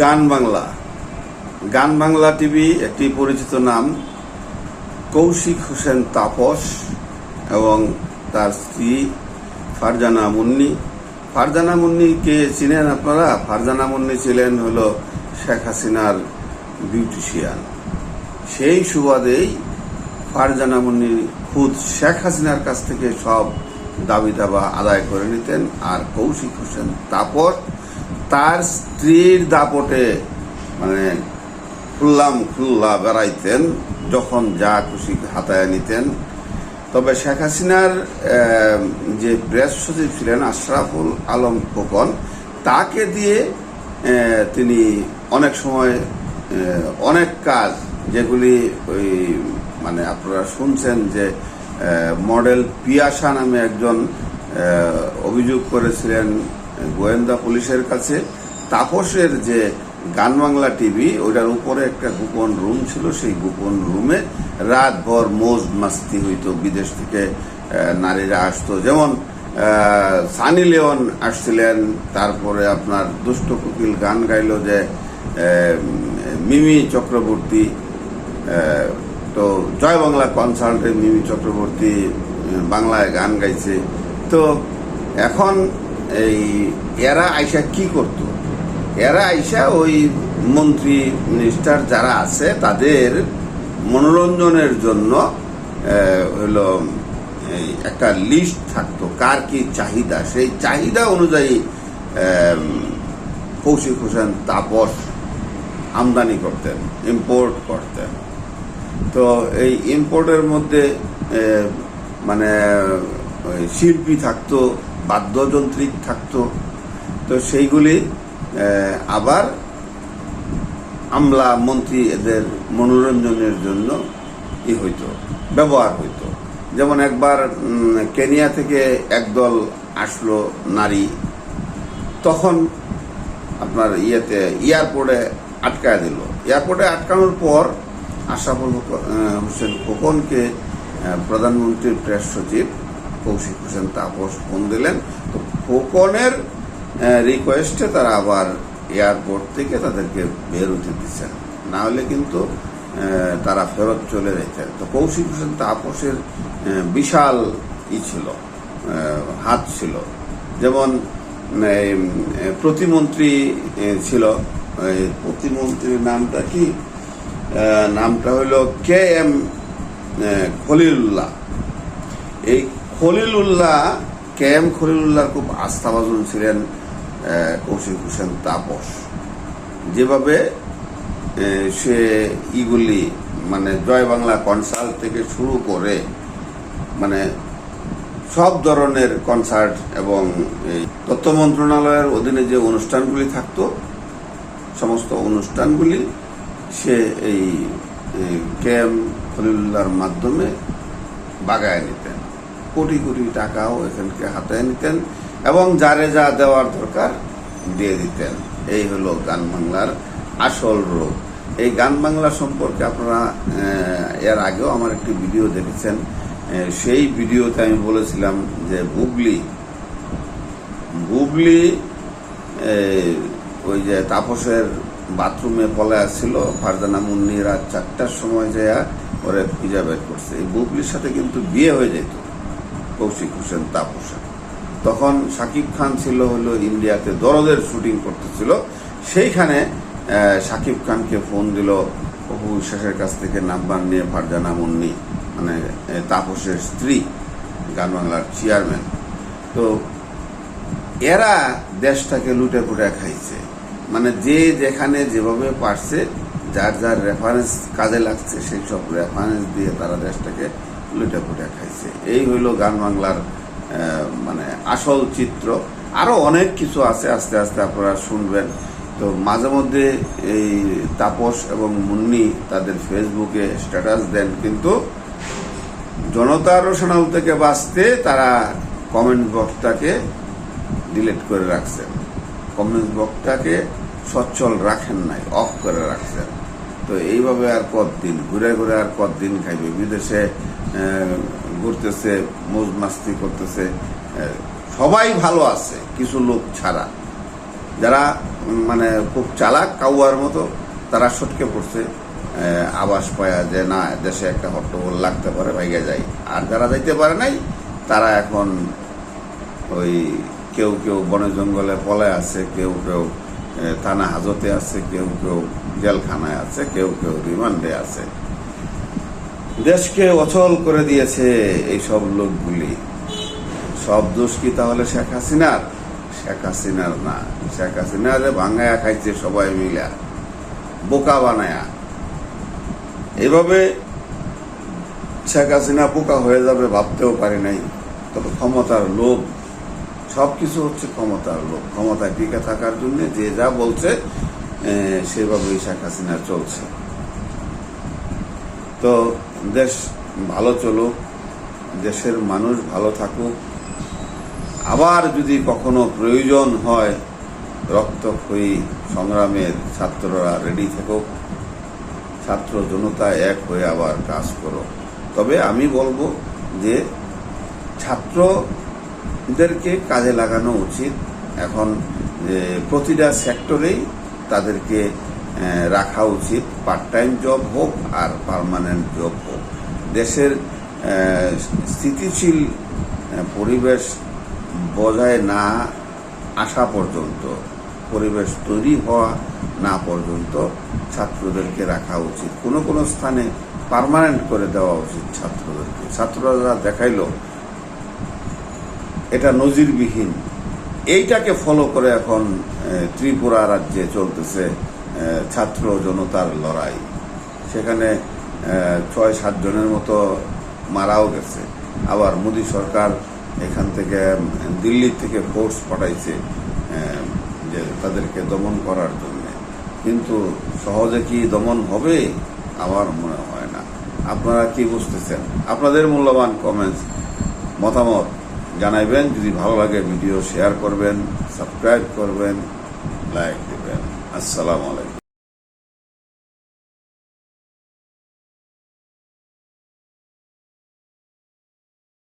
গান বাংলা। গান বাংলা টিভি একটি পরিচিত নাম। কৌশিক হোসেন তাপস এবং তার স্ত্রী ফারজানা মুন্নি। ফারজানা মুন্নিকে চিনেন আপনারা? ফারজানা মুন্নি ছিলেন হলো শেখ হাসিনার বিউটিশিয়ান। সেই সুবাদেই ফারজানা মুন্নি খুদ শেখ হাসিনার কাছ থেকে সব দাবি দাবা আদায় করে নিতেন, আর কৌশিক হোসেন তাপস তার স্ত্রীর দাপটে মানে খুল্লা বেড়াইতেন, যখন যা খুশি হাতায় নিতেন। তবে শেখ হাসিনার যে প্রেস সচিব ছিলেন আশরাফুল আলম খোকন, তাকে দিয়ে তিনি অনেক সময় অনেক কাজ, যেগুলি ওই মানে আপনারা শুনছেন যে মডেল পিয়াসা নামে একজন অভিযোগ করেছিলেন গোয়েন্দা পুলিশের কাছে। তাপসের যে গান বাংলা টিভি, ওইটার উপরে একটা গোপন রুম ছিল, সেই গোপন রুমে রাতভর মৌজ মাস্তি হইতো। বিদেশ থেকে নারীরা আসতো, যেমন সানি লিওন আসছিলেন, তারপরে আপনার দুষ্ট কোকিল গান গাইল যে মিমি চক্রবর্তী, তো জয় বাংলা কনসার্টে মিমি চক্রবর্তী বাংলায় গান গাইছে। তো এখন এই এরা আইসা কি করত? এরা আইসা ওই মন্ত্রী মিনিস্টার যারা আছে তাদের মনোরঞ্জনের জন্য হলো একটা লিস্ট থাকতো কার কি চাহিদা, সেই চাহিদা অনুযায়ী কৌশিক হোসেন তাপস আমদানি করতেন, ইম্পোর্ট করতেন। তো এই ইম্পোর্টের মধ্যে মানে শিল্পী থাকতো, বাদ্যযন্ত্রিক থাকতো। তো সেইগুলি আবার আমলা মন্ত্রী এদের মনোরঞ্জনের জন্য হইতো, ব্যবহার হইতো। যেমন একবার কেনিয়া থেকে একদল আসলো নারী, তখন আপনার এয়ারপোর্টে আটকায় দিল। এয়ারপোর্টে আটকানোর পর আশরাফুল হোসেন খোকনকে প্রধানমন্ত্রীর প্রেস সচিব কৌশিক হোসেন তাপস ফোন দিলেন। তো খোকনের রিকোয়েস্টে তারা আবার এয়ারপোর্ট থেকে তাদেরকে বের হতে দিচ্ছেন, না হলে কিন্তু তারা ফেরত চলে যেতেন। তো কৌশিক হোসেন তাপসের বিশাল ছিল, হাত ছিল। যেমন প্রতিমন্ত্রী ছিল, প্রতিমন্ত্রীর নামটা কি? নামটা হলো KM খলিলুল্লাহ। এই KM খলিলুল্লাহর খুব আস্থাভাজন ছিলেন কৌশিক হোসেন তাপস। যেভাবে সে ইগুলি মানে জয় বাংলা কনসার্ট থেকে শুরু করে মানে সব ধরনের কনসার্ট এবং এই তথ্য মন্ত্রণালয়ের অধীনে যে অনুষ্ঠানগুলি থাকতো, সমস্ত অনুষ্ঠানগুলি সে এই KM খলিলুল্লাহর মাধ্যমে বাগায় নিতেন। কোটি কোটি টাকাও এখানকে হাতায় নিতেন এবং যারে যা দেওয়ার দরকার দিয়ে দিতেন। এই হলো গান বাংলার আসল রূপ। এই গান বাংলা সম্পর্কে আপনারা এর আগেও আমার একটি ভিডিও দেখেছেন। সেই ভিডিওতে আমি বলেছিলাম যে বুবলি ওই যে তাপসের বাথরুমে পলে আসছিল, ফারজানা মুন্নি রাত 4টার সময় যায় ওরে খুঁজে বের করছে। এই বুবলির সাথে কিন্তু বিয়ে হয়ে যেত কৌশিক হোসেন তাপসের। তখন শাকিব খান ছিল হলো ইন্ডিয়াতে, দরদের শুটিং করতেছিল। সেইখানে শাকিব খানকে ফোন দিল অপু বিশ্বাসের কাছ থেকে নাম্বার নিয়ে ফারজানা মুন্নি, মানে তাপসের স্ত্রী, গান বাংলার চেয়ারম্যান। তো এরা দেশটাকে লুটে পুটে খাইছে, মানে যে যেখানে যেভাবে পারছে, যার যার রেফারেন্স কাজে লাগছে সেই সব রেফারেন্স দিয়ে তারা দেশটাকে লুটে পুটে খাইছে। এই হইল গান বাংলার মানে আসল চিত্র। আরো অনেক কিছু আছে, আস্তে আস্তে আপনারা শুনবেন। তো মাঝে মধ্যে এই তাপস এবং মুন্নি তাদের ফেসবুকে স্ট্যাটাস দেন, কিন্তু জনতার রোশনাল থেকে বাঁচতে তারা কমেন্ট বক্সটাকে ডিলিট করে রাখছেন, কমেন্ট বক্সটাকে সচ্ছল রাখেন নাই, অফ করে রাখছেন। তো এইভাবে আর কতদিন ঘুরে ঘুরে আর কতদিন খাইবে? বিদেশে ঘুরতেছে, মৌজ মাস্তি করতেছে, সবাই ভালো আছে কিছু লোক ছাড়া, যারা মানে খুব চালাক কাউয়ার মতো, তারা সটকে পড়ছে আবাস পায়া যে না দেশে একটা হট্টগোল লাগতে পারে, ভাইগে যায়। আর যারা যাইতে পারে নাই তারা এখন ওই কেউ কেউ বনে জঙ্গলে পলায় আছে, কেউ কেউ থানা হাজতে আছে, কেউ কেউ জেলখানায় আছে, কেউ কেউ রিমান্ডে আছে। দেশকে অচল করে দিয়েছে এইসব লোকগুলি। সব দোষ কি তাহলে শেখ হাসিনার? শেখ হাসিনার না, শেখ হাসিনারে ভাঙায়া খাইছে সবাই মিলা, বোকা বানায়া। এইভাবে শেখ হাসিনা বোকা হয়ে যাবে ভাবতেও পারি নাই। তবে ক্ষমতার লোভ, সবকিছু হচ্ছে ক্ষমতার লোভ। ক্ষমতায় টিকে থাকার জন্য যে যা বলছে সেভাবেই শেখ হাসিনা চলছে। তো দেশ ভালো চলুক, দেশের মানুষ ভালো থাকুক। আবার যদি কখনো প্রয়োজন হয় রক্তক্ষয়ী সংগ্রামের ছাত্ররা রেডি থাকুক, ছাত্র জনতা এক হয়ে আবার কাজ করো। তবে আমি বলবো যে ছাত্রদেরকে কাজে লাগানো উচিত। এখন প্রতিটা সেক্টরেই তাদেরকে রাখা উচিত, পার্ট টাইম জব হোক আর পার্মানেন্ট জব হোক। দেশের স্থিতিশীল পরিবেশ বজায় না আসা পর্যন্ত, পরিবেশ তৈরি হওয়া না পর্যন্ত ছাত্রদেরকে রাখা উচিত। কোনো কোনো স্থানে পার্মানেন্ট করে দেওয়া উচিত ছাত্রদেরকে। ছাত্ররা যা দেখাইলো এটা নজিরবিহীন। এইটাকে ফলো করে এখন ত্রিপুরা রাজ্যে চলতেছে ছাত্র জনতার লড়াই। সেখানে ৬-৭ জনের মতো মারাও গেছে। আবার মোদী সরকার এখান থেকে দিল্লি থেকে ফোর্স পাঠাইছে যে তাদেরকে দমন করার জন্য। কিন্তু সহজে কি দমন হবে? আমার মনে হয় না। আপনারা কি বুঝতেছেন? আপনাদের মূল্যবান কমেন্টস, মতামত জানাইবেন। যদি ভালো লাগে ভিডিও শেয়ার করবেন, সাবস্ক্রাইব করবেন, লাইক দেবেন। আসসালামু আলাইকুম।